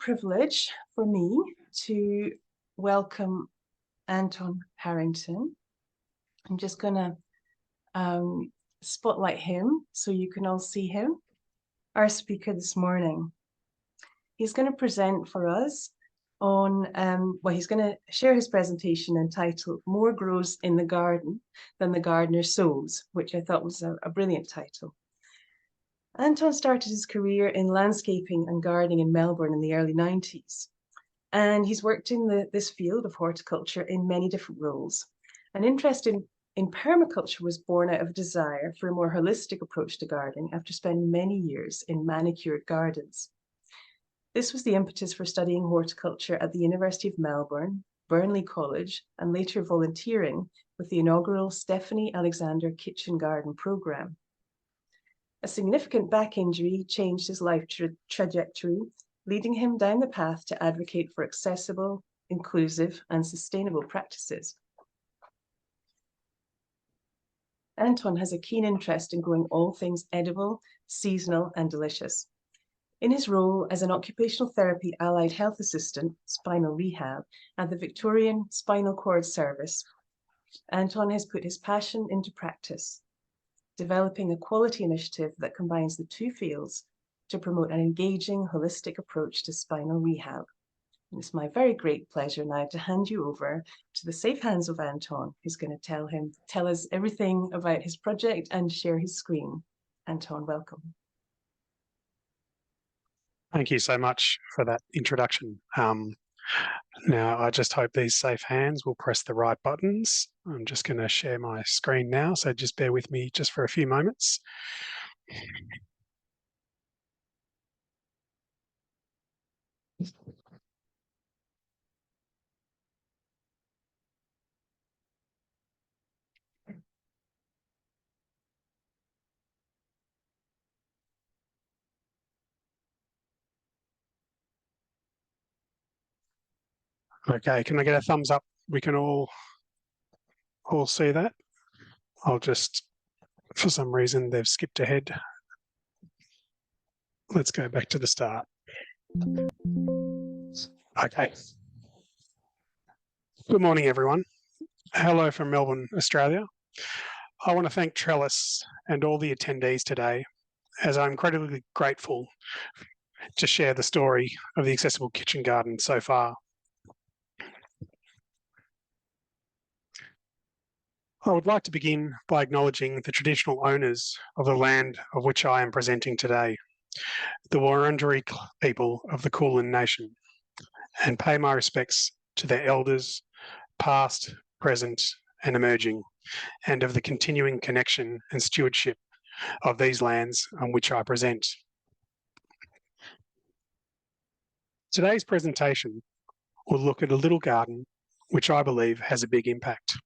privilege for me to welcome Anton Harrington. I'm just going to spotlight him so you can all see him. Our speaker this morning. He's going to present for us on, he's going to share his presentation entitled More Grows in the Garden Than the Gardener Sows, which I thought was a brilliant title. Anton started his career in landscaping and gardening in Melbourne in the early 90s. And he's worked in this field of horticulture in many different roles. An interest in permaculture was born out of a desire for a more holistic approach to gardening after spending many years in manicured gardens. This was the impetus for studying horticulture at the University of Melbourne, Burnley College, and later volunteering with the inaugural Stephanie Alexander Kitchen Garden programme. A significant back injury changed his life trajectory, leading him down the path to advocate for accessible, inclusive, and sustainable practices. Anton has a keen interest in growing all things edible, seasonal, and delicious. In his role as an occupational therapy allied health assistant, spinal rehab, at the Victorian Spinal Cord Service, Anton has put his passion into practice, developing a quality initiative that combines the two fields to promote an engaging, holistic approach to spinal rehab. And it's my very great pleasure now to hand you over to the safe hands of Anton, who's going to tell us everything about his project and share his screen. Anton, welcome. Thank you so much for that introduction. Now, I just hope these safe hands will press the right buttons. I'm just going to share my screen now, so just bear with me just for a few moments. Okay, can I get a thumbs up? We can all see that. I'll just, for some reason, they've skipped ahead. Let's go back to the start. Okay. Good morning, everyone. Hello from Melbourne, Australia. I want to thank Trellis and all the attendees today, as I'm incredibly grateful to share the story of the Accessible Kitchen Garden so far. I would like to begin by acknowledging the traditional owners of the land of which I am presenting today, the Wurundjeri people of the Kulin Nation, and pay my respects to their elders, past, present, and emerging, and of the continuing connection and stewardship of these lands on which I present. Today's presentation will look at a little garden which I believe has a big impact.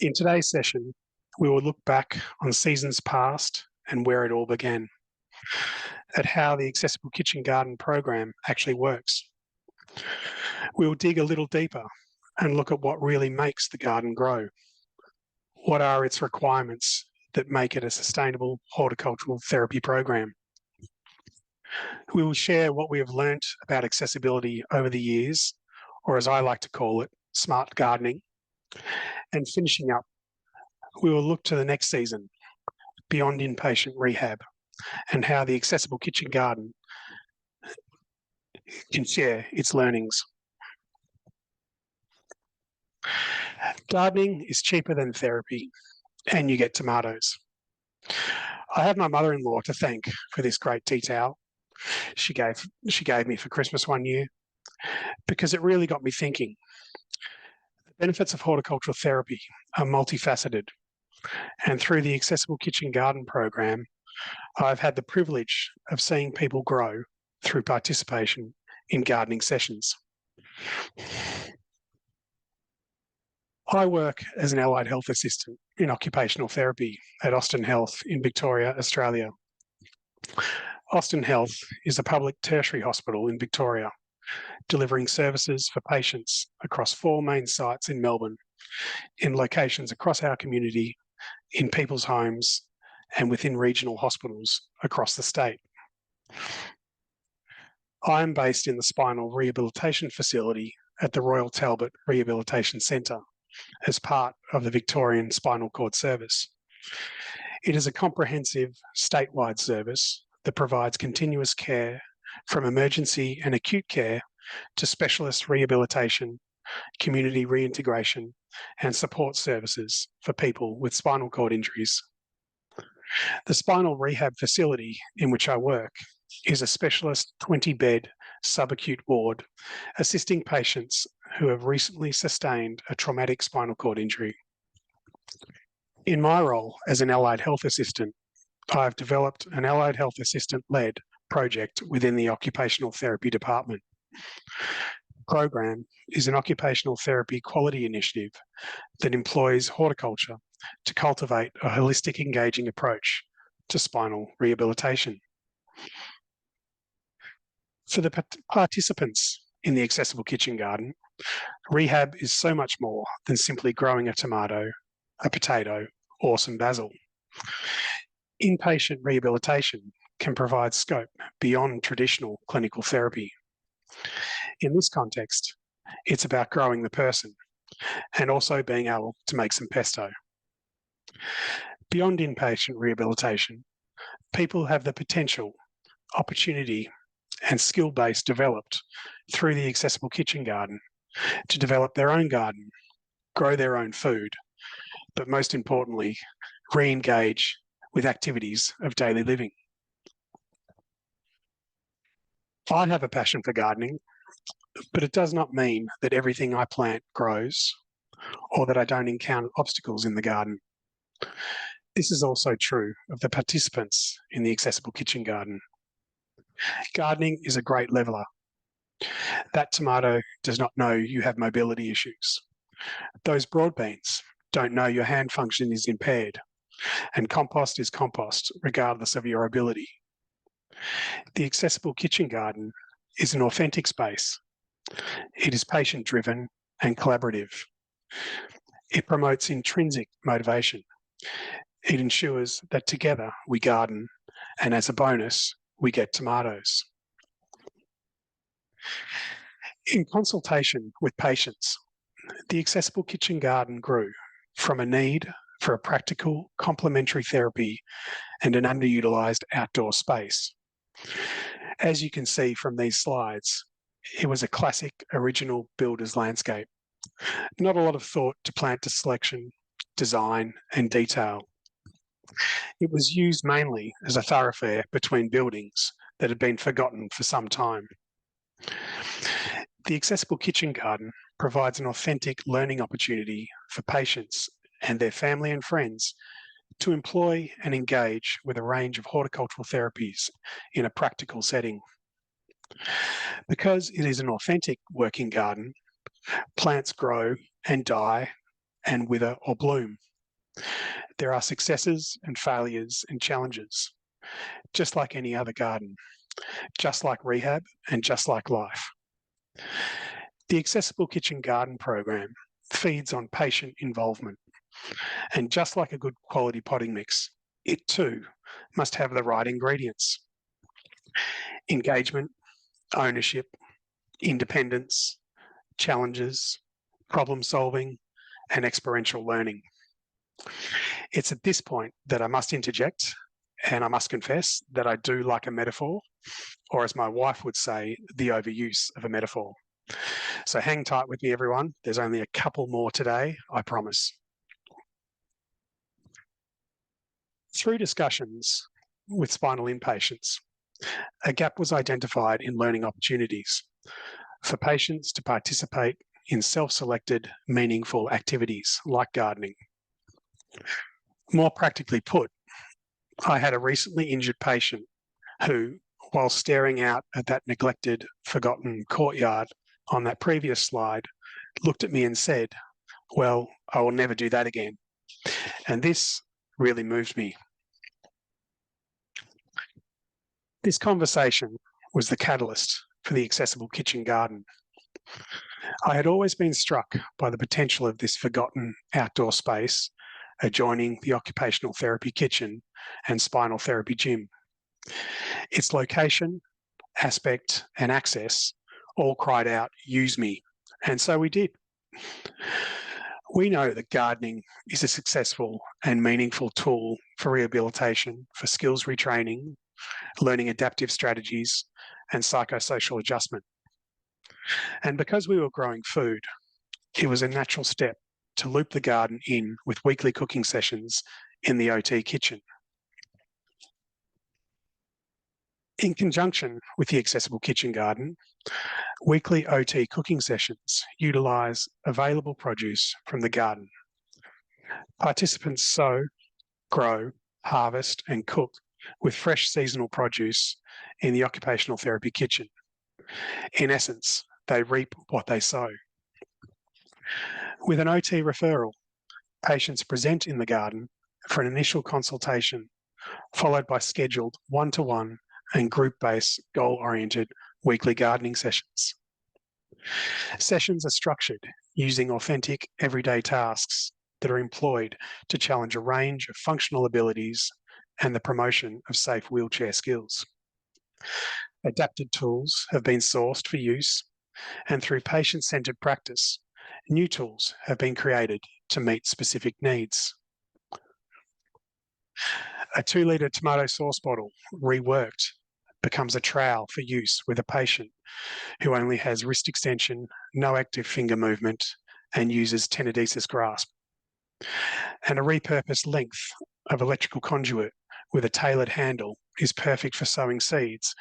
In today's session, we will look back on seasons past and where it all began, at how the Accessible Kitchen Garden program actually works. We will dig a little deeper and look at what really makes the garden grow. What are its requirements that make it a sustainable horticultural therapy program? We will share what we have learnt about accessibility over the years, or as I like to call it, smart gardening. And finishing up, we will look to the next season, beyond inpatient rehab, and how the Accessible Kitchen Garden can share its learnings. Gardening is cheaper than therapy, and you get tomatoes. I have my mother-in-law to thank for this great detail she gave me for Christmas one year, because it really got me thinking. The benefits of horticultural therapy are multifaceted, and through the Accessible Kitchen Garden program, I've had the privilege of seeing people grow through participation in gardening sessions. I work as an allied health assistant in occupational therapy at Austin Health in Victoria, Australia. Austin Health is a public tertiary hospital in Victoria, delivering services for patients across 4 main sites in Melbourne, in locations across our community, in people's homes, and within regional hospitals across the state. I am based in the spinal rehabilitation facility at the Royal Talbot Rehabilitation Centre as part of the Victorian Spinal Cord Service. It is a comprehensive statewide service that provides continuous care from emergency and acute care to specialist rehabilitation, community reintegration, and support services for people with spinal cord injuries. The spinal rehab facility in which I work is a specialist 20-bed subacute ward assisting patients who have recently sustained a traumatic spinal cord injury. In my role as an allied health assistant, I have developed an allied health assistant-led project within the occupational therapy department. The program is an occupational therapy quality initiative that employs horticulture to cultivate a holistic, engaging approach to spinal rehabilitation. For the participants in the Accessible Kitchen Garden, rehab is so much more than simply growing a tomato, a potato, or some basil. Inpatient rehabilitation can provide scope beyond traditional clinical therapy. In this context, it's about growing the person and also being able to make some pesto. Beyond inpatient rehabilitation, people have the potential, opportunity, and skill base developed through the Accessible Kitchen Garden to develop their own garden, grow their own food, but most importantly, re-engage with activities of daily living. I have a passion for gardening, but it does not mean that everything I plant grows or that I don't encounter obstacles in the garden. This is also true of the participants in the Accessible Kitchen Garden. Gardening is a great leveller. That tomato does not know you have mobility issues. Those broad beans don't know your hand function is impaired, and compost is compost regardless of your ability. The Accessible Kitchen Garden is an authentic space. It is patient-driven and collaborative. It promotes intrinsic motivation. It ensures that together we garden, and as a bonus, we get tomatoes. In consultation with patients, the Accessible Kitchen Garden grew from a need for a practical complementary therapy and an underutilised outdoor space. As you can see from these slides, it was a classic original builder's landscape. Not a lot of thought to plant selection, design and detail. It was used mainly as a thoroughfare between buildings that had been forgotten for some time. The Accessible Kitchen Garden provides an authentic learning opportunity for patients and their family and friends to employ and engage with a range of horticultural therapies in a practical setting. Because it is an authentic working garden, plants grow and die and wither or bloom. There are successes and failures and challenges, just like any other garden, just like rehab and just like life. The Accessible Kitchen Garden program feeds on patient involvement, and just like a good quality potting mix, it too must have the right ingredients: engagement, ownership, independence, challenges, problem solving, and experiential learning. It's at this point that I must interject, and I must confess that I do like a metaphor, or as my wife would say, the overuse of a metaphor. So hang tight with me, everyone. There's only a couple more today, I promise. Through discussions with spinal inpatients, a gap was identified in learning opportunities for patients to participate in self-selected, meaningful activities like gardening. More practically put, I had a recently injured patient who, while staring out at that neglected, forgotten courtyard on that previous slide, looked at me and said, "Well, I will never do that again." And this really moved me. This conversation was the catalyst for the Accessible Kitchen Garden. I had always been struck by the potential of this forgotten outdoor space adjoining the occupational therapy kitchen and spinal therapy gym. Its location aspect, and access all cried out, "Use me." And so we did. We know that gardening is a successful and meaningful tool for rehabilitation, for skills retraining, learning adaptive strategies, and psychosocial adjustment. And because we were growing food, it was a natural step to loop the garden in with weekly cooking sessions in the OT kitchen. In conjunction with the Accessible Kitchen Garden, weekly OT cooking sessions utilise available produce from the garden. Participants sow, grow, harvest and cook with fresh seasonal produce in the occupational therapy kitchen. In essence, they reap what they sow. With an OT referral, patients present in the garden for an initial consultation, followed by scheduled one-to-one and group-based goal-oriented weekly gardening sessions. Sessions are structured using authentic everyday tasks that are employed to challenge a range of functional abilities and the promotion of safe wheelchair skills. Adapted tools have been sourced for use, and through patient-centred practice, new tools have been created to meet specific needs. A 2-litre tomato sauce bottle, reworked, becomes a trowel for use with a patient who only has wrist extension, no active finger movement, and uses tenodesis grasp. And a repurposed length of electrical conduit with a tailored handle is perfect for sowing seeds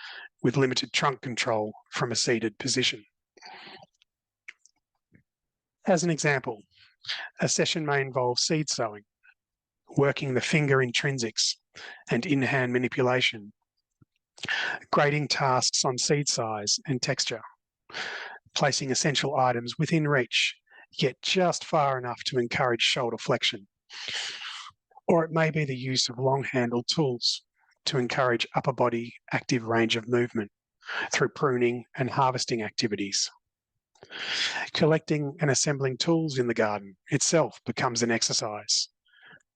with limited trunk control from a seated position. As an example, a session may involve seed sowing, working the finger intrinsics and in-hand manipulation, grading tasks on seed size and texture, placing essential items within reach, yet just far enough to encourage shoulder flexion. Or it may be the use of long-handled tools to encourage upper body active range of movement through pruning and harvesting activities. Collecting and assembling tools in the garden itself becomes an exercise,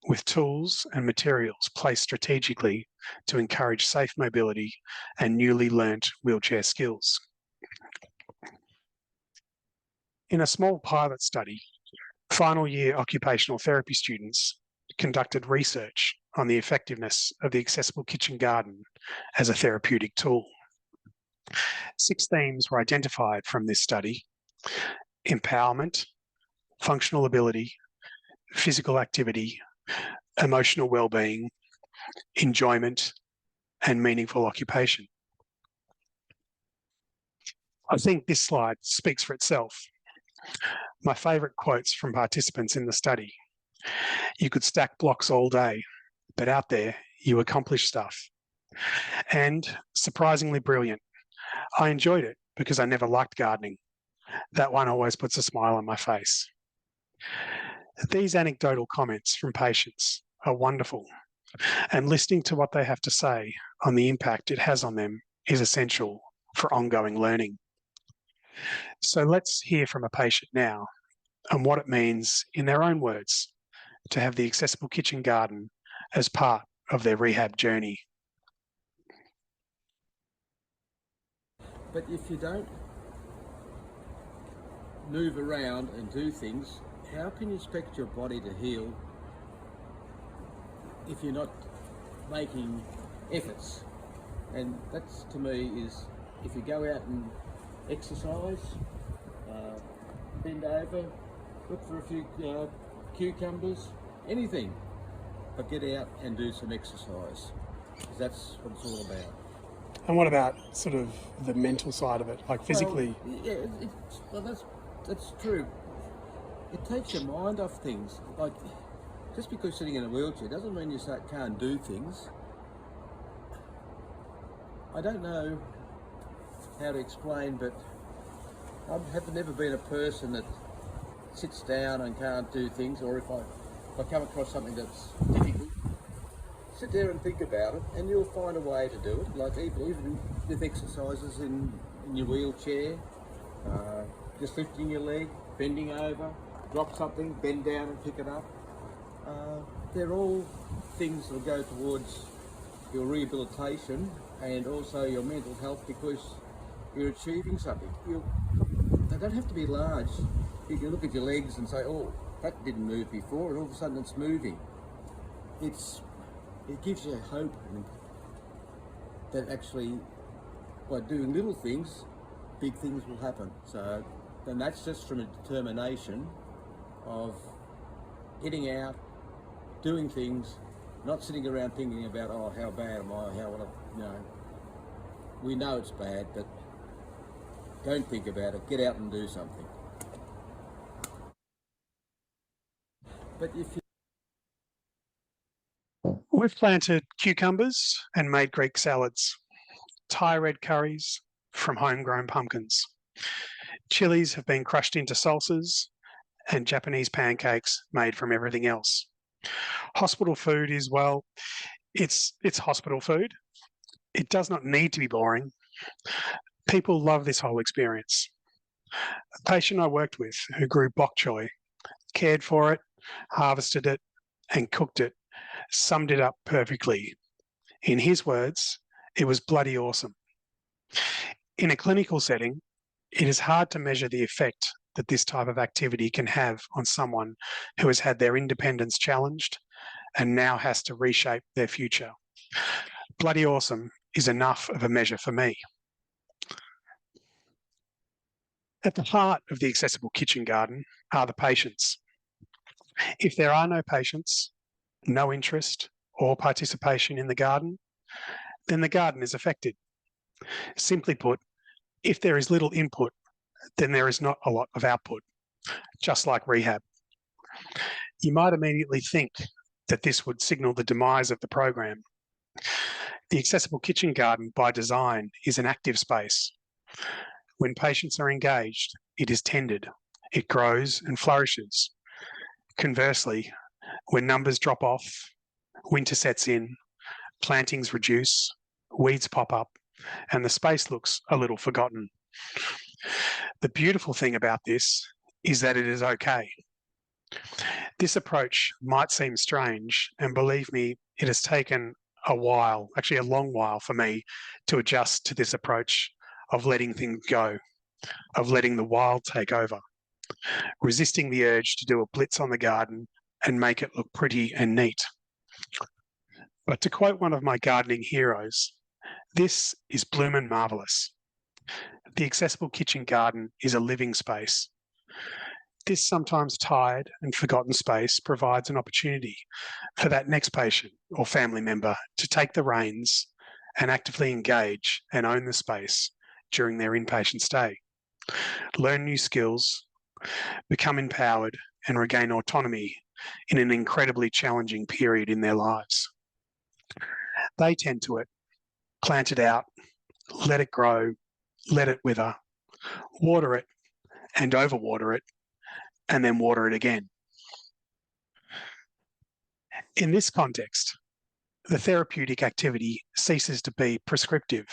with tools and materials placed strategically to encourage safe mobility and newly learnt wheelchair skills. In a small pilot study, final year occupational therapy students conducted research on the effectiveness of the Accessible Kitchen Garden as a therapeutic tool. 6 themes were identified from this study: empowerment, functional ability, physical activity, emotional well-being, enjoyment, and meaningful occupation. I think this slide speaks for itself. My favourite quotes from participants in the study: "You could stack blocks all day, but out there you accomplish stuff." And surprisingly brilliant: "I enjoyed it because I never liked gardening. That one always puts a smile on my face." These anecdotal comments from patients are wonderful, and listening to what they have to say on the impact it has on them is essential for ongoing learning. So let's hear from a patient now and what it means, in their own words, to have the Accessible Kitchen Garden as part of their rehab journey. But if you don't move around and do things, how can you expect your body to heal if you're not making efforts? And that's, to me, is if you go out and exercise, bend over, look for a few cucumbers, anything, but get out and do some exercise, because that's what it's all about. And what about sort of the mental side of it, like physically? Well, yeah, that's true. It takes your mind off things. Like, just because you're sitting in a wheelchair doesn't mean you can't do things. I don't know how to explain, but I have never been a person that sits down and can't do things, or if I come across something that's difficult, sit there and think about it, and you'll find a way to do it. Like even with exercises in your wheelchair, just lifting your leg, bending over, drop something, bend down and pick it up. They're all things that will go towards your rehabilitation and also your mental health, because you're achieving something. They don't have to be large. You can look at your legs and say, oh, that didn't move before, and all of a sudden it's moving. It gives you hope that actually by doing little things, big things will happen. So, and that's just from a determination of getting out, doing things, not sitting around thinking about, oh, how bad am I, we know it's bad, but don't think about it, get out and do something. But if We've planted cucumbers and made Greek salads, Thai red curries from homegrown pumpkins. Chilies have been crushed into salsas, and Japanese pancakes made from everything else. Hospital food is, well, it's hospital food. It does not need to be boring. People love this whole experience. A patient I worked with who grew bok choy, cared for it, harvested it, and cooked it, summed it up perfectly. In his words, it was bloody awesome. In a clinical setting, it is hard to measure the effect that this type of activity can have on someone who has had their independence challenged and now has to reshape their future. Bloody awesome is enough of a measure for me. At the heart of the accessible kitchen garden are the patients. If there are no patients, no interest or participation in the garden, then the garden is affected. Simply put, if there is little input, then there is not a lot of output, just like rehab. You might immediately think that this would signal the demise of the program. The accessible kitchen garden by design is an active space. When patients are engaged, it is tended, it grows and flourishes. Conversely, when numbers drop off, winter sets in, plantings reduce, weeds pop up, and the space looks a little forgotten. The beautiful thing about this is that it is okay. This approach might seem strange, and believe me, it has taken a while, actually a long while for me to adjust to this approach of letting things go, of letting the wild take over, resisting the urge to do a blitz on the garden and make it look pretty and neat. But to quote one of my gardening heroes, this is bloomin' marvellous. The accessible kitchen garden is a living space. This sometimes tired and forgotten space provides an opportunity for that next patient or family member to take the reins and actively engage and own the space during their inpatient stay, learn new skills, become empowered and regain autonomy in an incredibly challenging period in their lives. They tend to it, plant it out, let it grow, let it wither, water it and overwater it, and then water it again. In this context, the therapeutic activity ceases to be prescriptive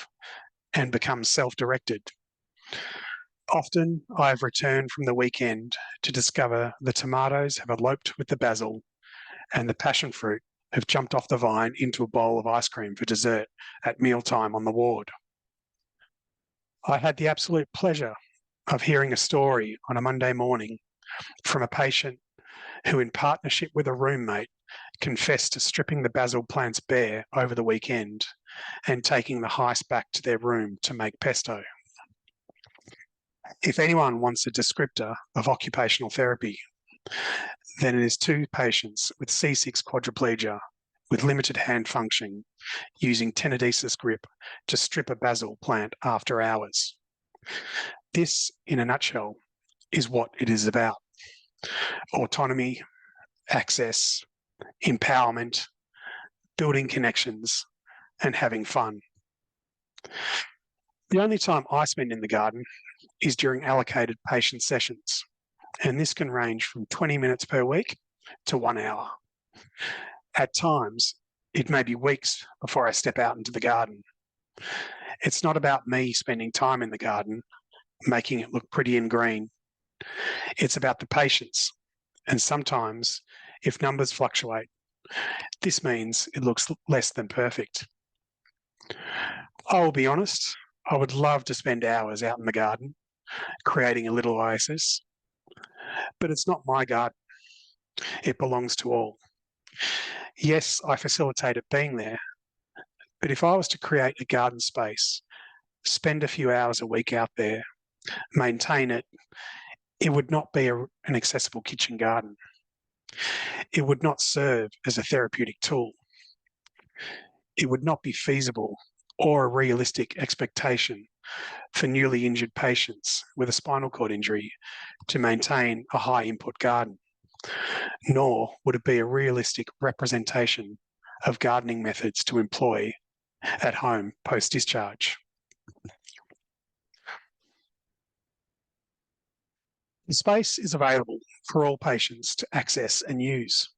and becomes self-directed. Often, I have returned from the weekend to discover the tomatoes have eloped with the basil and the passion fruit have jumped off the vine into a bowl of ice cream for dessert at mealtime on the ward. I had the absolute pleasure of hearing a story on a Monday morning from a patient who, in partnership with a roommate, confessed to stripping the basil plants bare over the weekend and taking the heist back to their room to make pesto. If anyone wants a descriptor of occupational therapy, then it is two patients with C6 quadriplegia with limited hand function using tenodesis grip to strip a basil plant after hours. This, in a nutshell, is what it is about. Autonomy, access, empowerment, building connections, and having fun. The only time I spend in the garden is during allocated patient sessions, and this can range from 20 minutes per week to 1 hour. At times, it may be weeks before I step out into the garden. It's not about me spending time in the garden, making it look pretty and green. It's about the patients, and sometimes, if numbers fluctuate, this means it looks less than perfect. I'll be honest, I would love to spend hours out in the garden, creating a little oasis, but it's not my garden. It belongs to all. Yes, I facilitate it being there, but if I was to create a garden space, spend a few hours a week out there, maintain it, it would not be an accessible kitchen garden. It would not serve as a therapeutic tool. It would not be feasible or a realistic expectation for newly injured patients with a spinal cord injury to maintain a high input garden, nor would it be a realistic representation of gardening methods to employ at home post-discharge. The space is available for all patients to access and use.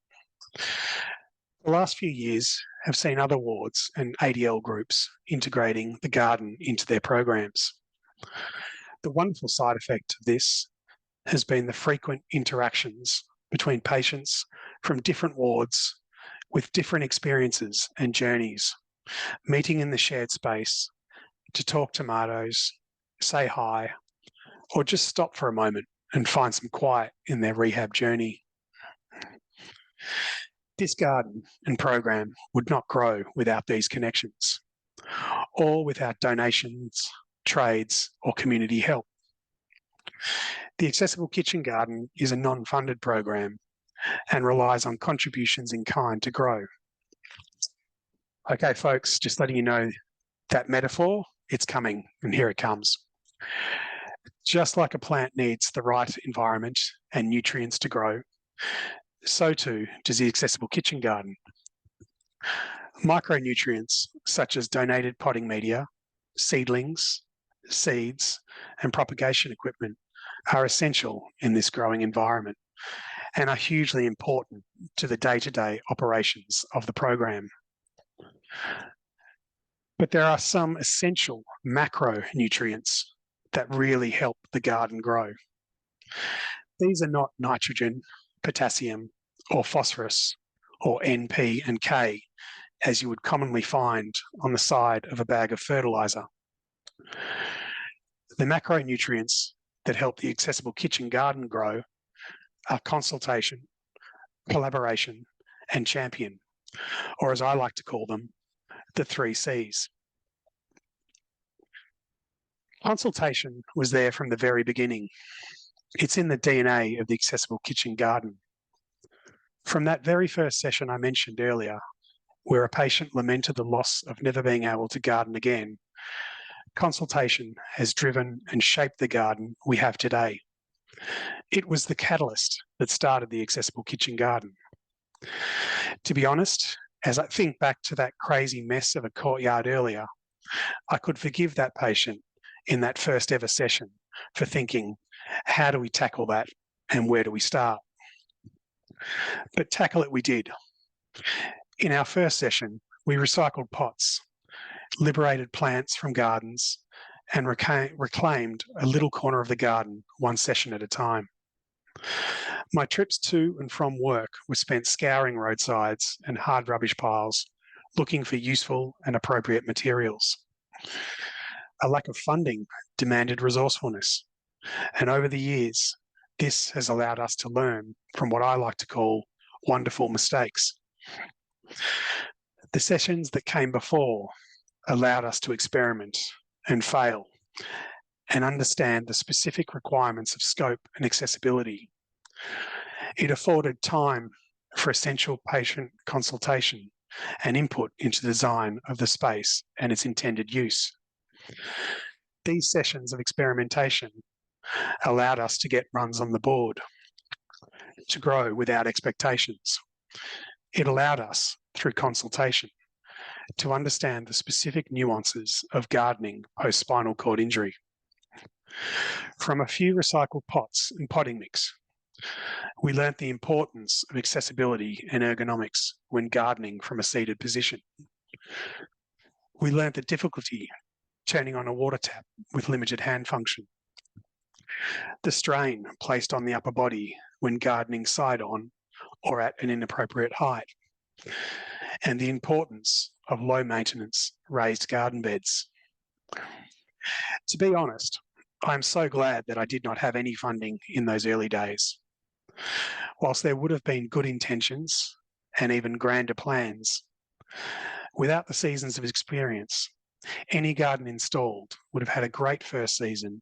The last few years have seen other wards and ADL groups integrating the garden into their programs. The wonderful side effect of this has been the frequent interactions between patients from different wards with different experiences and journeys, meeting in the shared space to talk tomatoes, say hi, or just stop for a moment and find some quiet in their rehab journey. This garden and program would not grow without these connections, or without donations, trades, or community help. The Accessible Kitchen Garden is a non-funded program and relies on contributions in kind to grow. Okay, folks, just letting you know that metaphor, it's coming, and here it comes. Just like a plant needs the right environment and nutrients to grow, so too does the Accessible Kitchen Garden. Micronutrients such as donated potting media, seedlings, seeds, and propagation equipment are essential in this growing environment and are hugely important to the day-to-day operations of the program. But there are some essential macronutrients that really help the garden grow. These are not nitrogen, potassium, or phosphorus, or N, P, and K, as you would commonly find on the side of a bag of fertiliser. The macronutrients that help the Accessible Kitchen Garden grow are consultation, collaboration, and champion, or as I like to call them, the 3 Cs. Consultation was there from the very beginning. It's in the DNA of the Accessible Kitchen Garden. From that very first session I mentioned earlier, where a patient lamented the loss of never being able to garden again, consultation has driven and shaped the garden we have today. It was the catalyst that started the Accessible Kitchen Garden. To be honest, as I think back to that crazy mess of a courtyard earlier, I could forgive that patient in that first ever session for thinking, how do we tackle that and where do we start? But tackle it we did. In our first session, we recycled pots, liberated plants from gardens, and reclaimed a little corner of the garden one session at a time. My trips to and from work were spent scouring roadsides and hard rubbish piles, looking for useful and appropriate materials. A lack of funding demanded resourcefulness, and over the years, this has allowed us to learn from what I like to call wonderful mistakes. The sessions that came before allowed us to experiment and fail and understand the specific requirements of scope and accessibility. It afforded time for essential patient consultation and input into the design of the space and its intended use. These sessions of experimentation allowed us to get runs on the board, to grow without expectations. It allowed us, through consultation, to understand the specific nuances of gardening post-spinal cord injury. From a few recycled pots and potting mix, we learnt the importance of accessibility and ergonomics when gardening from a seated position. We learnt the difficulty turning on a water tap with limited hand function, the strain placed on the upper body when gardening side on or at an inappropriate height, and the importance of low maintenance raised garden beds. To be honest, I am so glad that I did not have any funding in those early days. Whilst there would have been good intentions and even grander plans, without the seasons of experience, any garden installed would have had a great first season.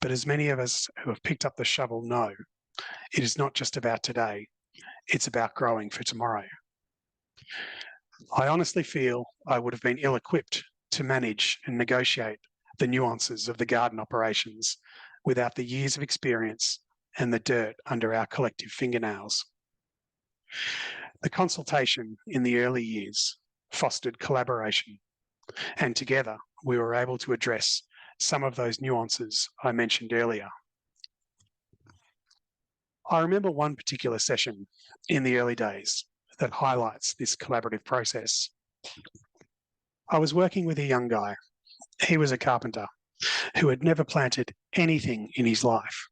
But as many of us who have picked up the shovel know, it is not just about today, it's about growing for tomorrow. I honestly feel I would have been ill-equipped to manage and negotiate the nuances of the garden operations without the years of experience and the dirt under our collective fingernails. The consultation in the early years fostered collaboration, and together we were able to address some of those nuances I mentioned earlier. I remember one particular session in the early days that highlights this collaborative process. I was working with a young guy. He was a carpenter who had never planted anything in his life,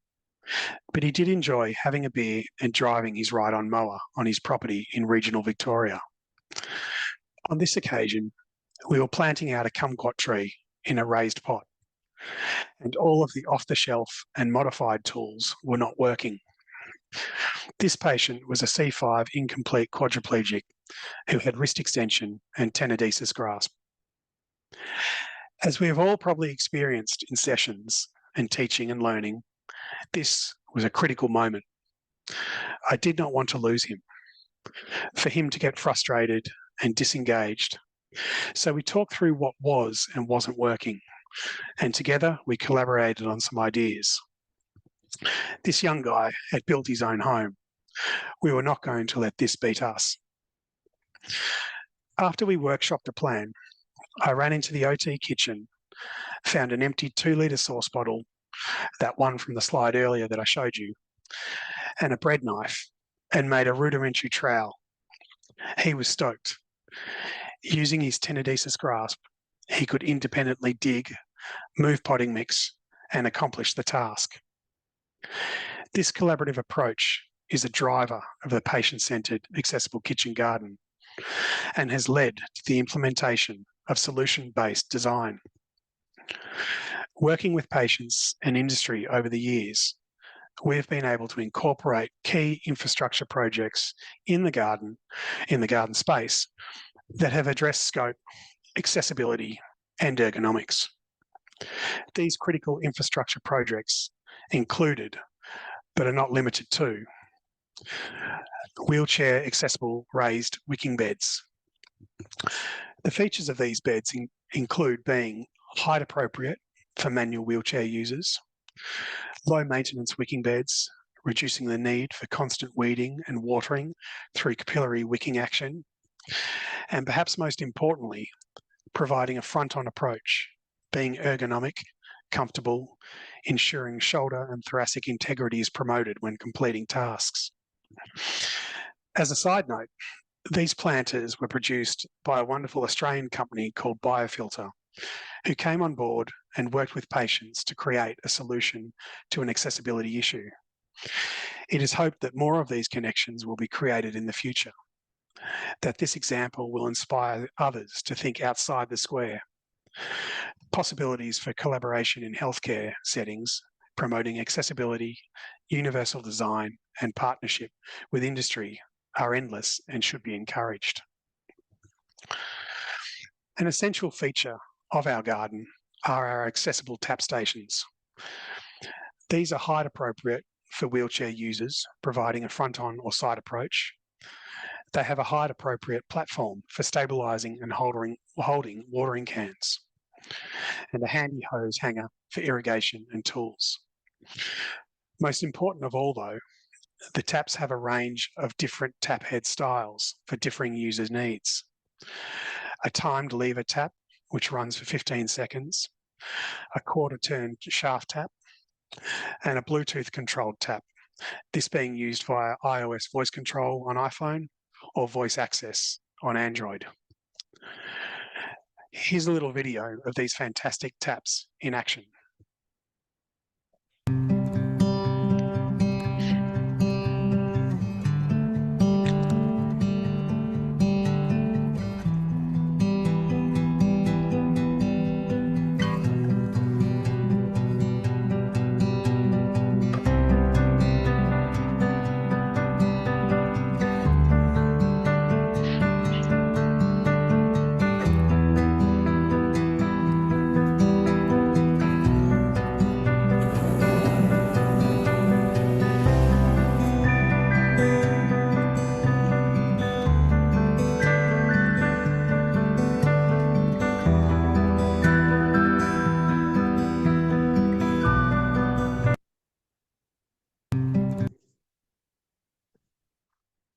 but he did enjoy having a beer and driving his ride-on mower on his property in regional Victoria. On this occasion, we were planting out a kumquat tree in a raised pot, and all of the off-the-shelf and modified tools were not working. This patient was a C5 incomplete quadriplegic who had wrist extension and tenodesis grasp. As we have all probably experienced in sessions and teaching and learning, this was a critical moment. I did not want to lose him, for him to get frustrated and disengaged. So we talked through what was and wasn't working, and together we collaborated on some ideas. This young guy had built his own home. We were not going to let this beat us. After we workshopped a plan, I ran into the OT kitchen, found an empty 2-litre sauce bottle, that one from the slide earlier that I showed you, and a bread knife, and made a rudimentary trowel. He was stoked. Using his tenodesis grasp, he could independently dig, move potting mix, and accomplish the task. This collaborative approach is a driver of the patient-centred accessible kitchen garden and has led to the implementation of solution-based design. Working with patients and industry over the years, we've been able to incorporate key infrastructure projects in the garden space that have addressed scope, accessibility, and ergonomics. These critical infrastructure projects included, but are not limited to, wheelchair accessible raised wicking beds. The features of these beds include being height appropriate for manual wheelchair users, low maintenance wicking beds, reducing the need for constant weeding and watering through capillary wicking action, and perhaps most importantly, providing a front-on approach, being ergonomic, comfortable, ensuring shoulder and thoracic integrity is promoted when completing tasks. As a side note, these planters were produced by a wonderful Australian company called Biofilter, who came on board and worked with patients to create a solution to an accessibility issue. It is hoped that more of these connections will be created in the future, that this example will inspire others to think outside the square. Possibilities for collaboration in healthcare settings, promoting accessibility, universal design, and partnership with industry are endless and should be encouraged. An essential feature of our garden are our accessible tap stations. These are height appropriate for wheelchair users, providing a front-on or side approach. They have a height appropriate platform for stabilising and holding watering cans, and a handy hose hanger for irrigation and tools. Most important of all though, the taps have a range of different tap head styles for differing users' needs. A timed lever tap, which runs for 15 seconds, a quarter turn shaft tap, and a Bluetooth controlled tap, this being used via iOS voice control on iPhone or voice access on Android. Here's a little video of these fantastic taps in action.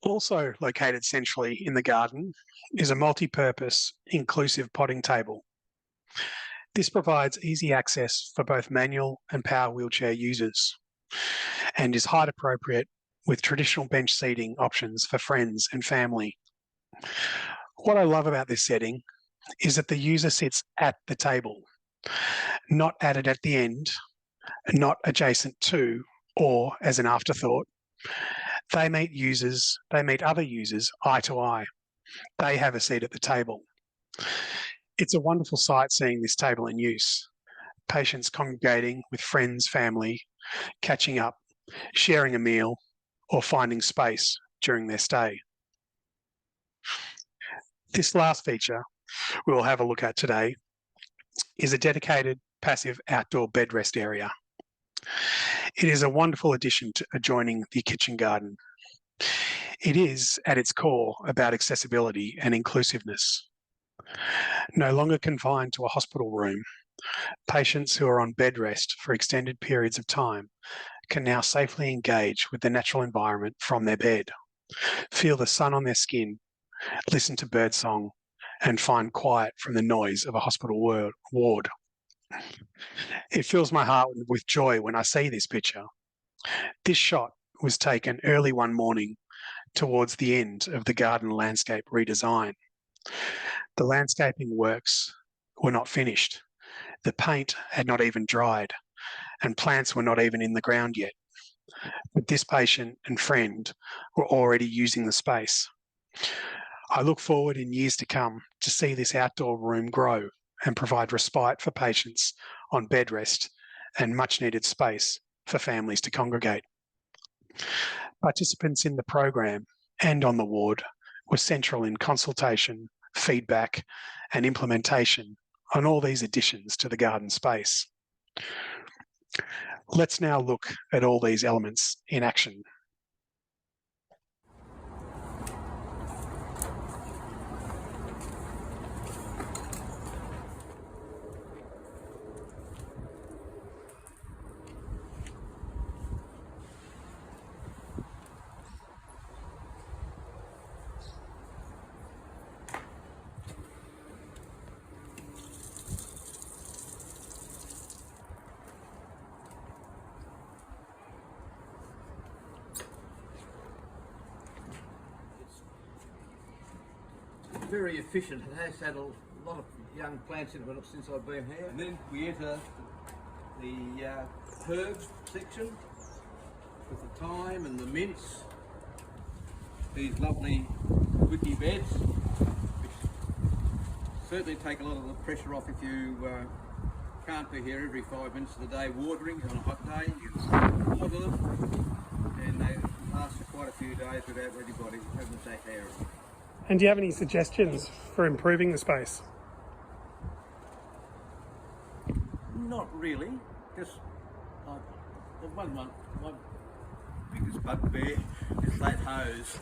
Also located centrally in the garden is a multi-purpose inclusive potting table. This provides easy access for both manual and power wheelchair users and is height appropriate with traditional bench seating options for friends and family. What I love about this setting is that the user sits at the table, not added at the end, not adjacent to, or as an afterthought. They meet other users eye to eye. They have a seat at the table. It's a wonderful sight seeing this table in use. Patients congregating with friends, family, catching up, sharing a meal, or finding space during their stay. This last feature we will have a look at today is a dedicated passive outdoor bed rest area. It is a wonderful addition to adjoining the kitchen garden. It is, at its core, about accessibility and inclusiveness. No longer confined to a hospital room, patients who are on bed rest for extended periods of time can now safely engage with the natural environment from their bed, feel the sun on their skin, listen to birdsong, and find quiet from the noise of a hospital ward. It fills my heart with joy when I see this picture. This shot was taken early one morning towards the end of the garden landscape redesign. The landscaping works were not finished. The paint had not even dried, and plants were not even in the ground yet. But this patient and friend were already using the space. I look forward in years to come to see this outdoor room grow and provide respite for patients on bed rest and much needed space for families to congregate. Participants in the program and on the ward were central in consultation, feedback, and implementation on all these additions to the garden space. Let's now look at all these elements in action. Very efficient. It has had a lot of young plants in it since I've been here. And then we enter the herbs section with the thyme and the mints. These lovely wiki beds, which certainly take a lot of the pressure off if you can't be here every 5 minutes of the day watering on a hot day. You water them and they last for quite a few days without anybody having to take care of them. And do you have any suggestions for improving the space? Not really. Just the one biggest bugbear is that hose.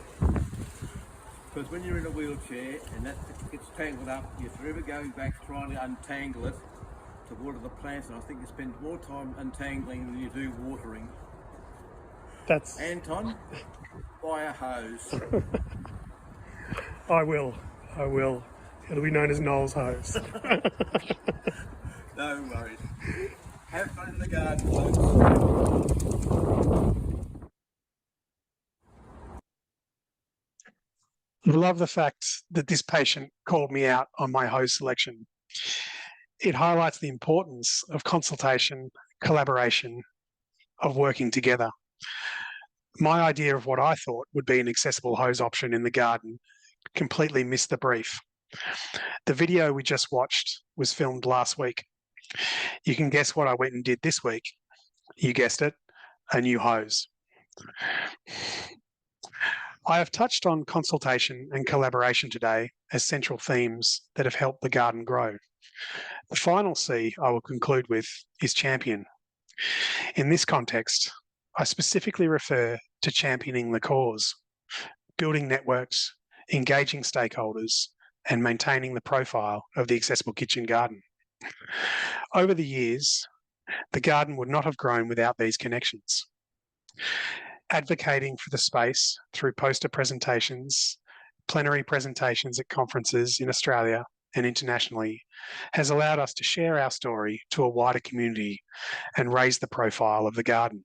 Because when you're in a wheelchair and that gets tangled up, you're forever going back trying to untangle it to water the plants, and I think you spend more time untangling than you do watering. That's... Anton, buy a hose. I will. It'll be known as Noel's hose. No worries. Have fun in the garden, folks. I love the fact that this patient called me out on my hose selection. It highlights the importance of consultation, collaboration, of working together. My idea of what I thought would be an accessible hose option in the garden completely missed the brief. The video we just watched was filmed last week. You can guess what I went and did this week. You guessed it, a new hose. I have touched on consultation and collaboration today as central themes that have helped the garden grow. The final C I will conclude with is champion. In this context, I specifically refer to championing the cause, building networks, engaging stakeholders, and maintaining the profile of the accessible kitchen garden. Over the years, the garden would not have grown without these connections. advocating for the space through poster presentations, plenary presentations at conferences in Australia and internationally has allowed us to share our story to a wider community and raise the profile of the garden.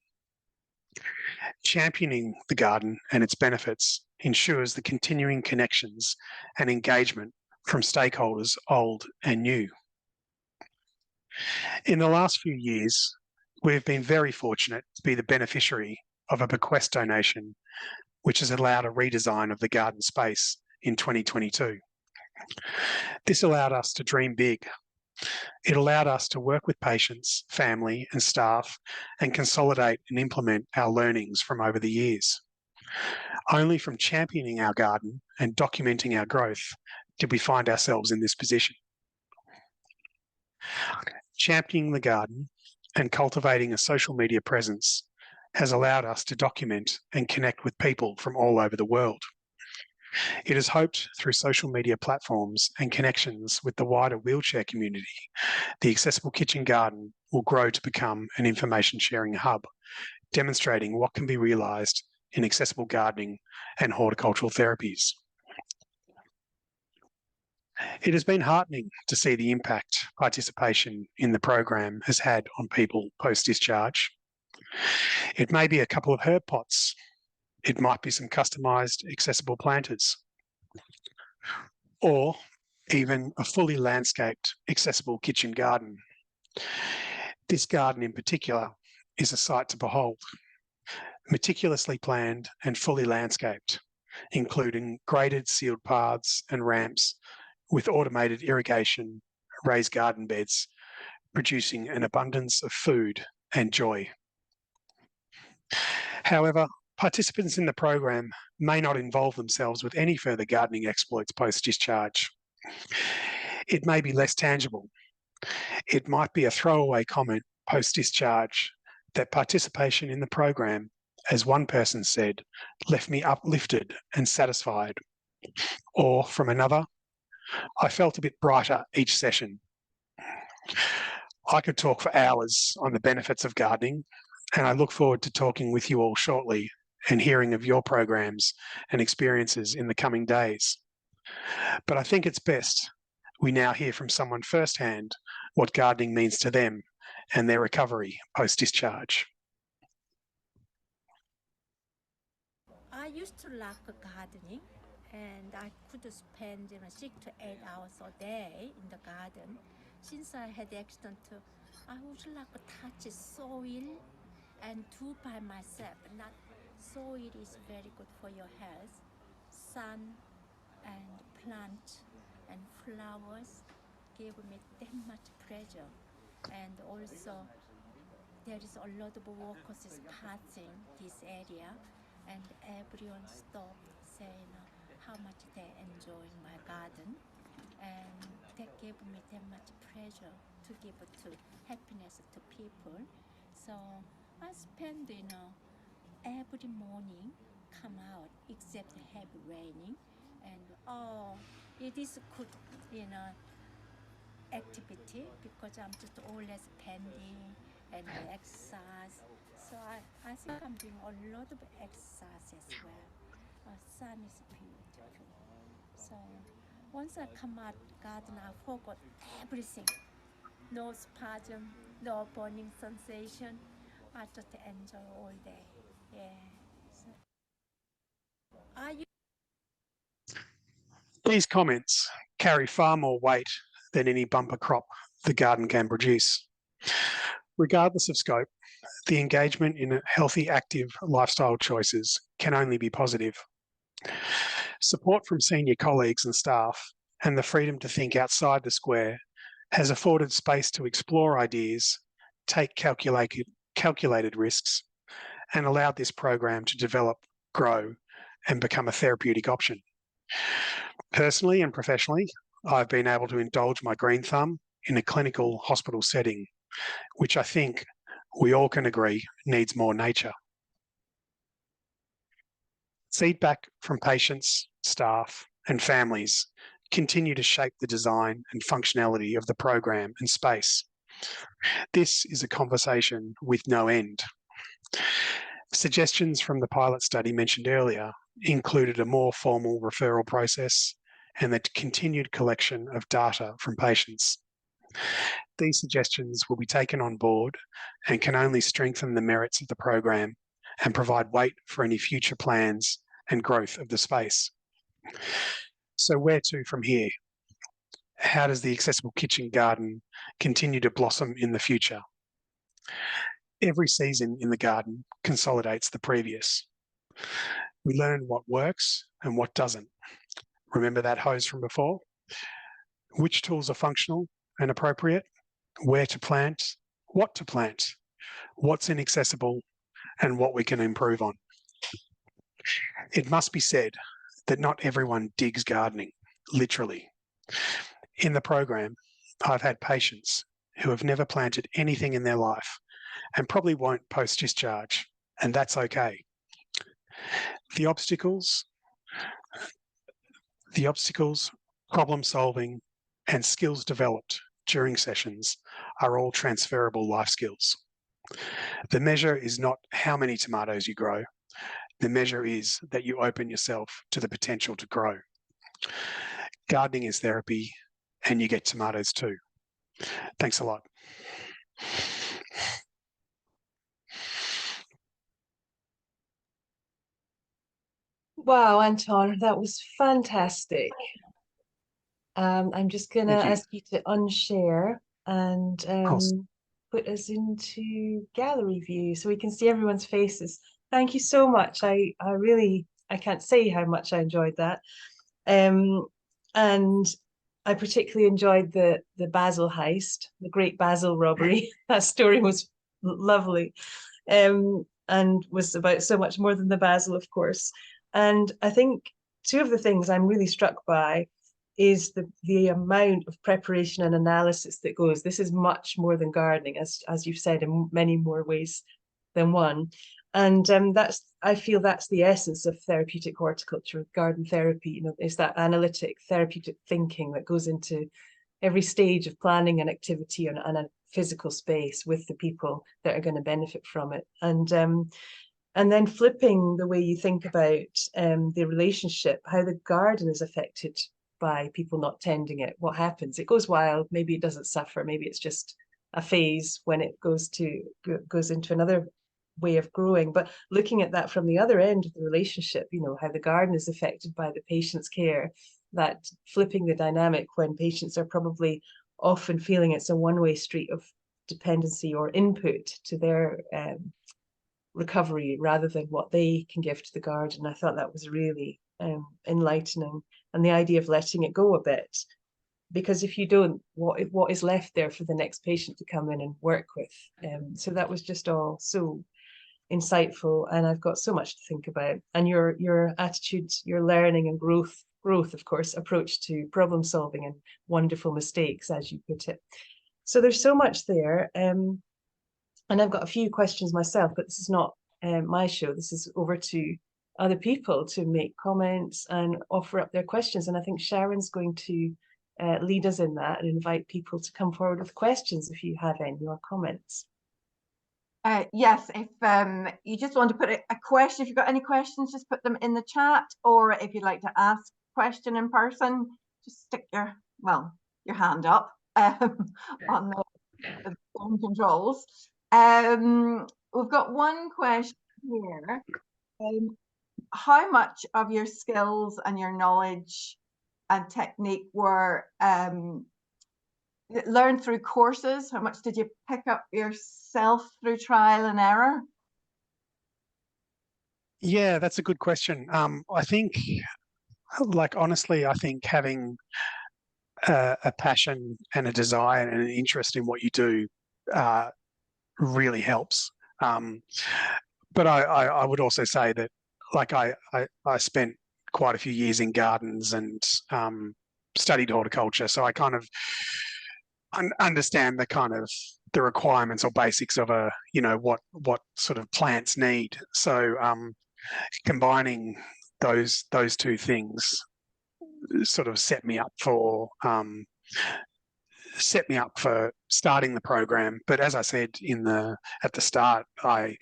Championing the garden and its benefits ensures the continuing connections and engagement from stakeholders old and new. In the last few years, we've been very fortunate to be the beneficiary of a bequest donation, which has allowed a redesign of the garden space in 2022. This allowed us to dream big. It allowed us to work with patients, family and staff and consolidate and implement our learnings from over the years. Only from championing our garden and documenting our growth did we find ourselves in this position. Championing the garden and cultivating a social media presence has allowed us to document and connect with people from all over the world. It is hoped through social media platforms and connections with the wider wheelchair community, the Accessible Kitchen Garden will grow to become an information sharing hub, demonstrating what can be realised in accessible gardening and horticultural therapies. It has been heartening to see the impact participation in the program has had on people post-discharge. It may be a couple of herb pots. It might be some customised accessible planters, or even a fully landscaped accessible kitchen garden. This garden in particular is a sight to behold, meticulously planned and fully landscaped, including graded sealed paths and ramps with automated irrigation, raised garden beds, producing an abundance of food and joy. However, participants in the program may not involve themselves with any further gardening exploits post-discharge. It may be less tangible. It might be a throwaway comment post-discharge that participation in the program, as one person said, left me uplifted and satisfied. Or from another, I felt a bit brighter each session. I could talk for hours on the benefits of gardening, and I look forward to talking with you all shortly and hearing of your programs and experiences in the coming days. But I think it's best we now hear from someone firsthand what gardening means to them and their recovery post-discharge. I used to like gardening, and I could spend 6 to 8 hours a day in the garden. Since I had the accident, I would like to touch soil and do by myself. Not soil is very good for your health. Sun and plant and flowers give me that much pleasure. And also there is a lot of workers passing this area, and everyone stopped saying how much they enjoy my garden, and that gave me that much pleasure to give to happiness to people. So I spend every morning come out except heavy raining, and it is good activity because I'm just always pending and exercise. So I think I'm doing a lot of exercise as well. Sun is beautiful. So once I come out garden, I forgot everything. No spasm, no burning sensation. I just enjoy all day. Yeah. So, These comments carry far more weight than any bumper crop the garden can produce. Regardless of scope, the engagement in healthy, active lifestyle choices can only be positive. Support from senior colleagues and staff and the freedom to think outside the square has afforded space to explore ideas, take calculated risks, and allowed this program to develop, grow, and become a therapeutic option. Personally and professionally, I've been able to indulge my green thumb in a clinical hospital setting, which I think we all can agree needs more nature. Feedback from patients, staff, and families continue to shape the design and functionality of the program and space. This is a conversation with no end. Suggestions from the pilot study mentioned earlier included a more formal referral process and the continued collection of data from patients. These suggestions will be taken on board and can only strengthen the merits of the program and provide weight for any future plans and growth of the space. So where to from here? How does the accessible kitchen garden continue to blossom in the future? Every season in the garden consolidates the previous. We learn what works and what doesn't. Remember that hose from before? Which tools are functional and appropriate? Where to plant? What to plant? What's inaccessible and what we can improve on. It must be said that not everyone digs gardening, literally. In the program, I've had patients who have never planted anything in their life and probably won't post-discharge, and that's okay. The obstacles, problem solving, and skills developed during sessions are all transferable life skills. The measure is not how many tomatoes you grow. The measure is that you open yourself to the potential to grow. Gardening is therapy, and you get tomatoes too. Thanks a lot. Wow, Anton, that was fantastic. I'm just going to ask you to unshare and put us into gallery view so we can see everyone's faces. Thank you so much. I can't say how much I enjoyed that. And I particularly enjoyed the basil heist, the great basil robbery. That story was lovely, and was about so much more than the basil, of course. And I think two of the things I'm really struck by is the amount of preparation and analysis that goes. This is much more than gardening, as you've said, in many more ways than one. And I feel that's the essence of therapeutic horticulture, garden therapy. You know, is that analytic, therapeutic thinking that goes into every stage of planning an activity and a physical space with the people that are going to benefit from it. And then flipping the way you think about the relationship, how the garden is affected by people not tending it. What happens? It goes wild. Maybe it doesn't suffer. Maybe it's just a phase when it goes into another way of growing. But looking at that from the other end of the relationship, you know, how the garden is affected by the patient's care, that flipping the dynamic when patients are probably often feeling it's a one-way street of dependency or input to their recovery rather than what they can give to the garden. I thought that was really enlightening, and the idea of letting it go a bit, because if you don't, what is left there for the next patient to come in and work with? So that was just all so insightful, and I've got so much to think about. And your attitude, your learning and growth, of course, approach to problem solving and wonderful mistakes, as you put it. So there's so much there. And I've got a few questions myself, but this is not my show. This is over to other people to make comments and offer up their questions. And I think Sharon's going to lead us in that and invite people to come forward with questions if you have any or comments. Yes, if you just want to put a question, if you've got any questions, just put them in the chat, or if you'd like to ask a question in person, just stick your hand up on the phone controls. We've got one question here. How much of your skills and your knowledge and technique were learned through courses? How much did you pick up yourself through trial and error? Yeah, that's a good question. I think, honestly, I think having a passion and a desire and an interest in what you do really helps. But I would also say that, I spent quite a few years in gardens and studied horticulture, so I kind of understand the requirements or basics of what sort of plants need. So combining those two things sort of set me up for set me up for starting the program. But as I said at the start, I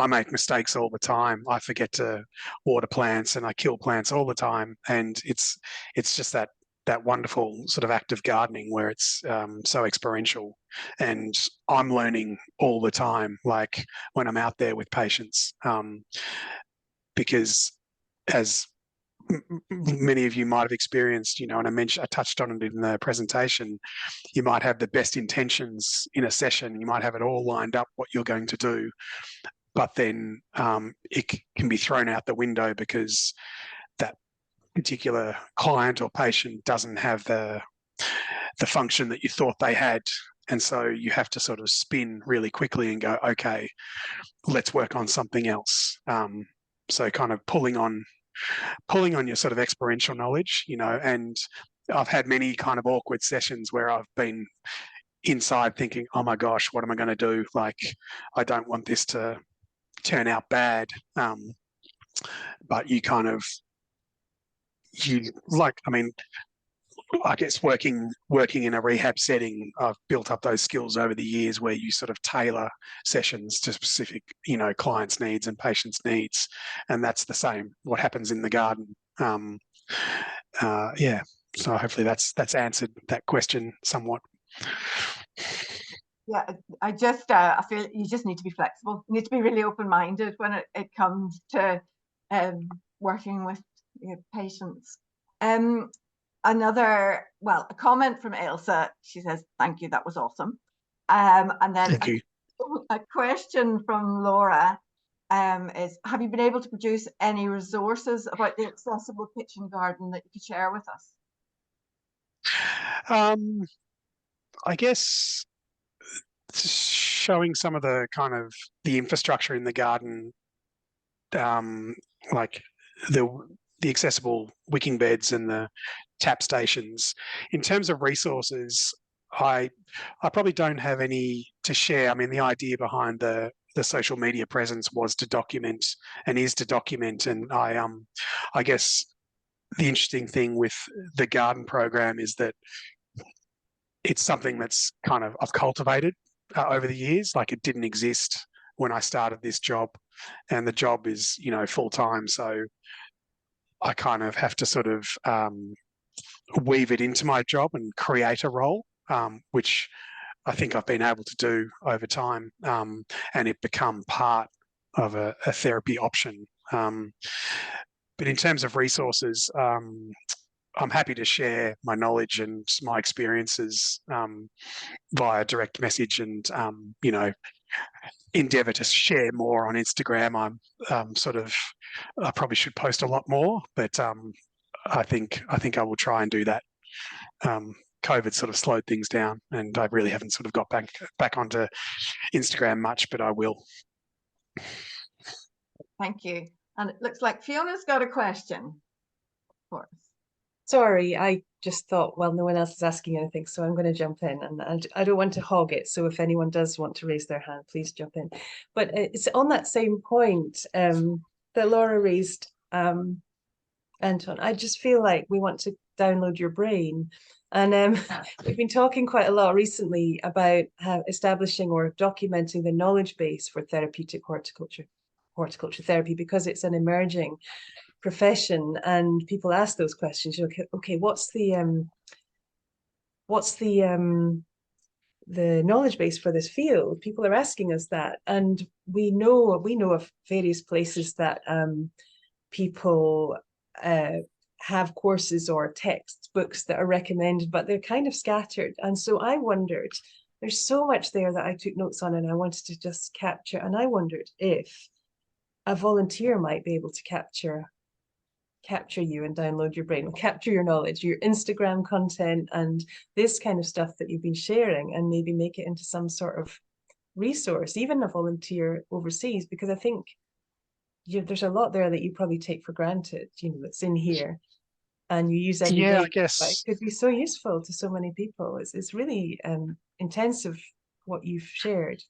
make mistakes all the time. I forget to water plants and I kill plants all the time. And it's just that wonderful sort of act of gardening where it's so experiential, and I'm learning all the time, like when I'm out there with patients, because as many of you might have experienced, and I touched on it in the presentation, you might have the best intentions in a session, you might have it all lined up what you're going to do, but then it can be thrown out the window because that particular client or patient doesn't have the function that you thought they had. And so you have to sort of spin really quickly and go, okay, let's work on something else. So kind of pulling on your sort of experiential knowledge, and I've had many kind of awkward sessions where I've been inside thinking, oh my gosh, what am I going to do? Like, I don't want this to turn out bad. But I guess working in a rehab setting, I've built up those skills over the years where you sort of tailor sessions to specific, clients' needs and patients' needs. And that's the same, what happens in the garden. Yeah. So hopefully that's answered that question somewhat. Yeah, I feel you just need to be flexible. You need to be really open-minded when it comes to working with patients. A comment from Ailsa. She says, "Thank you, that was awesome." And then a question from Laura is, "Have you been able to produce any resources about the accessible kitchen garden that you could share with us?" I guess showing some of the kind of the infrastructure in the garden, like the accessible wicking beds and the tap stations. In terms of resources, I probably don't have any to share. I mean, the idea behind the social media presence was to document and is to document. And I guess the interesting thing with the garden program is that it's something that's kind of I've cultivated over the years. Like, it didn't exist when I started this job, and the job is, full time. So I kind of have to sort of weave it into my job and create a role, which I think I've been able to do over time, and it become part of a therapy option. But in terms of resources, I'm happy to share my knowledge and my experiences via direct message, and endeavour to share more on Instagram. I probably should post a lot more, but I think I will try and do that. COVID sort of slowed things down, and I really haven't sort of got back onto Instagram much, but I will. Thank you. And it looks like Fiona's got a question for us. Sorry, I just thought, well, no one else is asking anything, so I'm going to jump in, and I don't want to hog it. So if anyone does want to raise their hand, please jump in. But it's on that same point that Laura raised, Anton. I just feel like we want to download your brain. And we've been talking quite a lot recently about establishing or documenting the knowledge base for therapeutic horticulture therapy, because it's an emerging profession, and people ask those questions. Okay, what's the knowledge base for this field? People are asking us that, and we know of various places that people have courses or textbooks that are recommended, but they're kind of scattered. And so I wondered, there's so much there that I took notes on, and I wanted to just capture, and I wondered if a volunteer might be able to capture you and download your brain, capture your knowledge, your Instagram content, and this kind of stuff that you've been sharing, and maybe make it into some sort of resource, even a volunteer overseas, because I think there's a lot there that you probably take for granted, that's in here and you use every day. I guess but it could be so useful to so many people. It's really intensive what you've shared.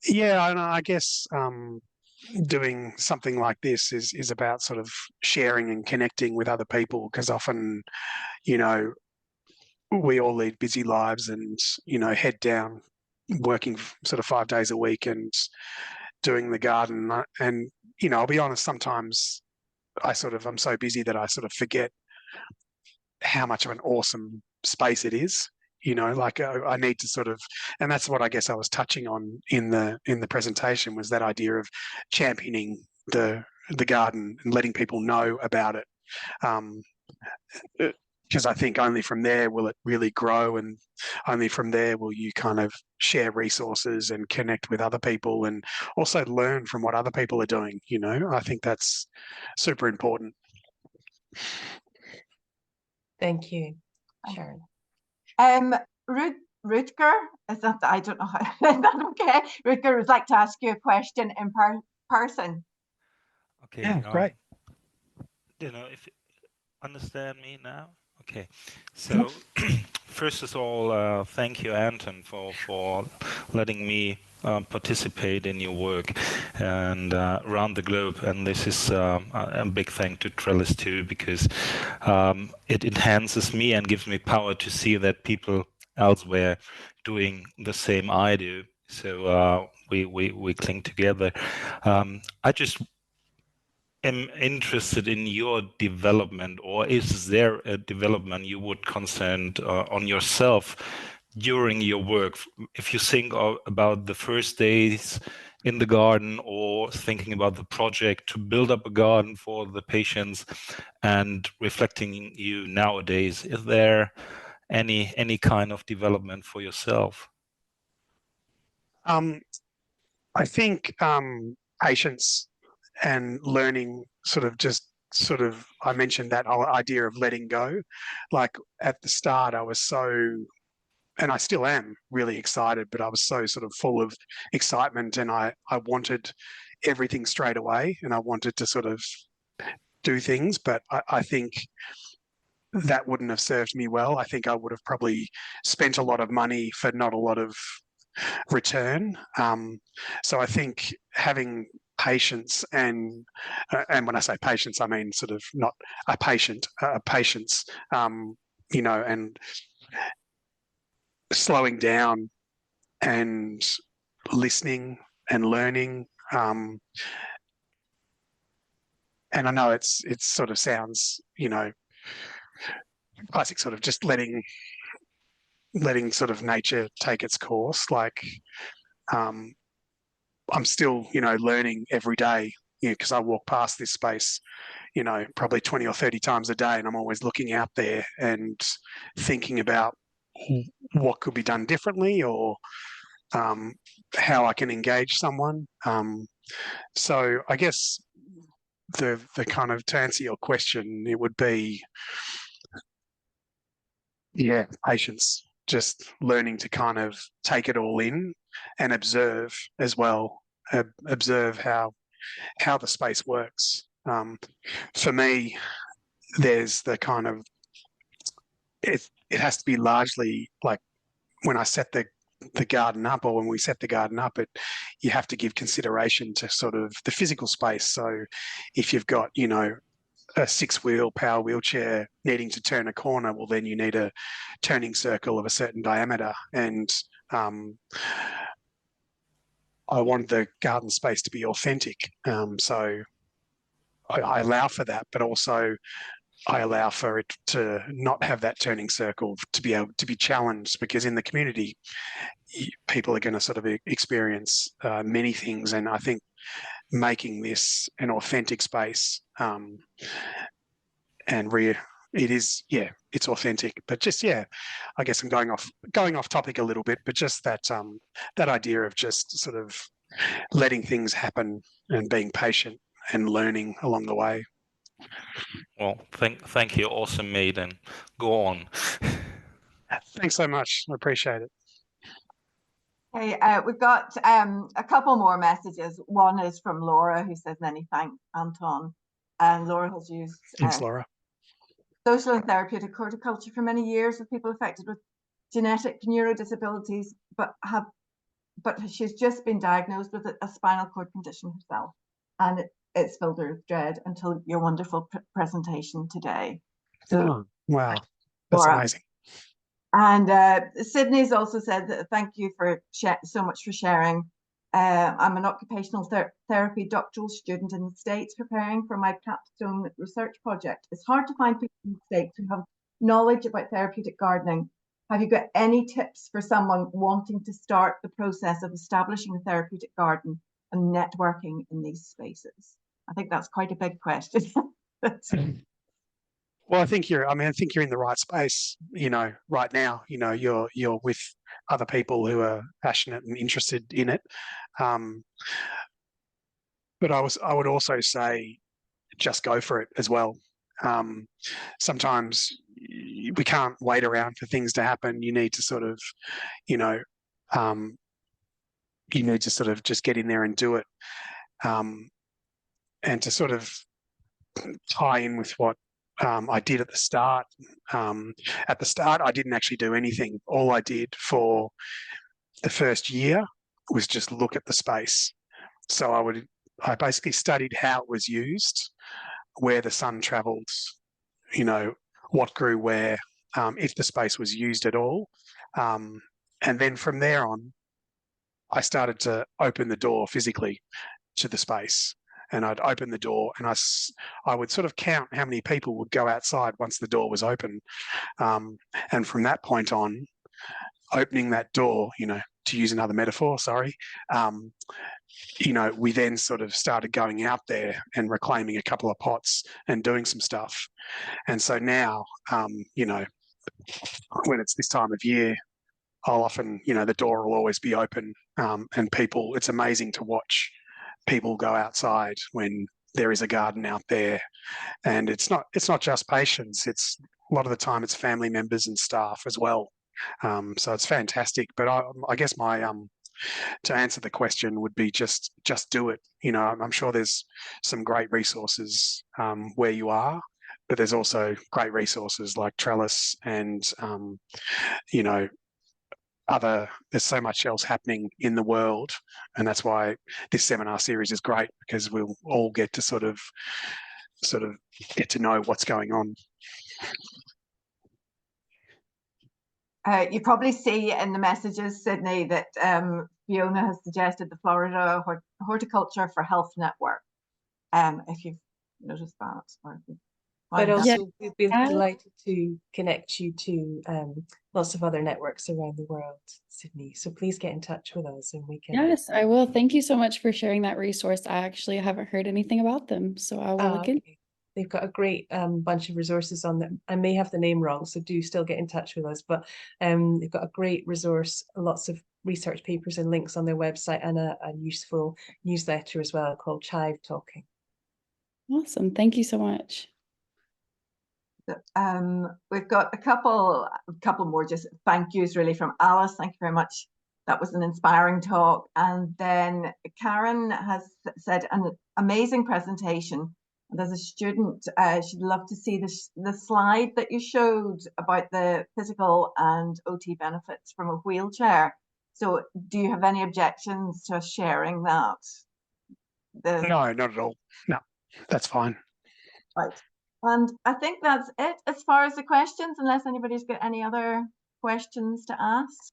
Yeah, and I guess doing something like this is about sort of sharing and connecting with other people, because often, we all lead busy lives and, head down, working sort of 5 days a week and doing the garden. And, I'll be honest, sometimes I'm so busy that I sort of forget how much of an awesome space it is. Like I need to sort of, and that's what I guess I was touching on in the presentation, was that idea of championing the garden and letting people know about it. Because I think only from there will it really grow, and only from there will you kind of share resources and connect with other people and also learn from what other people are doing. I think that's super important. Thank you, Sharon. Rutger, is that, I don't know how, is that okay? Rutger would like to ask you a question in person. Okay. Yeah, great. If you understand me now. Okay. So first of all, thank you, Anton, for letting me participate in your work and around the globe. And this is a big thank to Trellis too, because it enhances me and gives me power to see that people elsewhere doing the same I do. So we cling together. I just am interested in your development, or is there a development you would concern on yourself during your work? If you think about the first days in the garden, or thinking about the project to build up a garden for the patients, and reflecting you nowadays, is there any kind of development for yourself? I think patience and learning, I mentioned that whole idea of letting go. Like at the start, I was so, and I still am really excited, but I was so sort of full of excitement, and I wanted everything straight away, and I wanted to sort of do things, but I think that wouldn't have served me well. I think I would have probably spent a lot of money for not a lot of return. So I think having patience, and when I say patience, I mean sort of not a patient, patience, and slowing down and listening and learning. And I know it's sort of sounds, classic sort of just letting sort of nature take its course. Like I'm still, learning every day, because I walk past this space, probably 20 or 30 times a day, and I'm always looking out there and thinking about what could be done differently, or how I can engage someone. So I guess the kind of, to answer your question, it would be, patience, just learning to kind of take it all in and observe as well, observe how the space works. For me, there's the kind of, it has to be largely like when I set the garden up, or when we set the garden up, you have to give consideration to sort of the physical space. So if you've got, a 6-wheel power wheelchair needing to turn a corner, well, then you need a turning circle of a certain diameter. And I want the garden space to be authentic. So I allow for that, but also I allow for it to not have that turning circle, to be able to be challenged, because in the community, people are going to sort of experience many things. And I think making this an authentic space, it is, it's authentic. But just, I guess I'm going off topic a little bit, but just that that idea of just sort of letting things happen and being patient and learning along the way. Well, thank you, awesome, mate, and go on. Thanks so much. I appreciate it. Okay, we've got a couple more messages. One is from Laura, who says many thanks, Anton. And Laura has used Thanks, Laura. social and therapeutic horticulture for many years with people affected with genetic neurodisabilities, but she's just been diagnosed with a spinal cord condition herself, and it's filled her with dread until your wonderful presentation today. So, wow, that's Laura, amazing. And Sydney's also said that thank you for so much for sharing. I'm an occupational therapy doctoral student in the States preparing for my capstone research project. It's hard to find people in the States who have knowledge about therapeutic gardening. Have you got any tips for someone wanting to start the process of establishing a therapeutic garden and networking in these spaces? I think that's quite a big question. Well, I think you're in the right space, right now. You're with other people who are passionate and interested in it. But I would also say just go for it as well. Sometimes we can't wait around for things to happen. You need to sort of, just get in there and do it. And to sort of tie in with what I did at the start. At the start, I didn't actually do anything. All I did for the first year was just look at the space. So I basically studied how it was used, where the sun travelled, what grew where, if the space was used at all. And then from there on, I started to open the door physically to the space. And I'd open the door and I would sort of count how many people would go outside once the door was open. And from that point on, opening that door, to use another metaphor, we then sort of started going out there and reclaiming a couple of pots and doing some stuff. And so now, when it's this time of year, I'll often, the door will always be open, and it's amazing to watch people go outside when there is a garden out there. And it's not just patients, it's a lot of the time it's family members and staff as well. So it's fantastic. But I guess my to answer the question would be just do it. I'm sure there's some great resources where you are, but there's also great resources like Trellis and there's so much else happening in the world, and that's why this seminar series is great, because we'll all get to sort of get to know what's going on. You probably see in the messages, Sydney, that Fiona has suggested the Florida Horticulture for Health Network. If you've noticed that. But also, we'd be delighted to connect you to lots of other networks around the world, Sydney. So please get in touch with us and we can. Yes, I will. Thank you so much for sharing that resource. I actually haven't heard anything about them, so I will look in. They've got a great bunch of resources on them. I may have the name wrong, so do still get in touch with us. But they've got a great resource, lots of research papers and links on their website, and a useful newsletter as well called Chive Talking. Awesome. Thank you so much. We've got a couple more just thank yous really from Alice. Thank you very much. That was an inspiring talk. And then Karen has said an amazing presentation. And as a student, she'd love to see the slide that you showed about the physical and OT benefits from a wheelchair. So do you have any objections to us sharing that? No, not at all. No, that's fine. Right. And I think that's it as far as the questions, unless anybody's got any other questions to ask.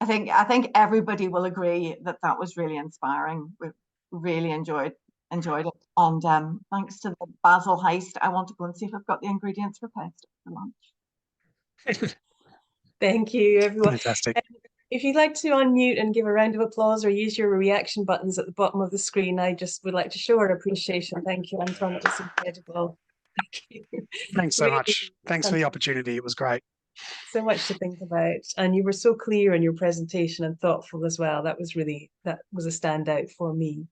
I think everybody will agree that that was really inspiring. We really enjoyed it. And thanks to the Basil Heist, I want to go and see if I've got the ingredients for pesto for lunch. Thank you, everyone. Fantastic. If you'd like to unmute and give a round of applause or use your reaction buttons at the bottom of the screen, I just would like to show our appreciation. Thank you, Anton. It was incredible. Thank you. Thanks so much. Thanks for the opportunity. It was great. So much to think about. And you were so clear in your presentation and thoughtful as well. That was a standout for me.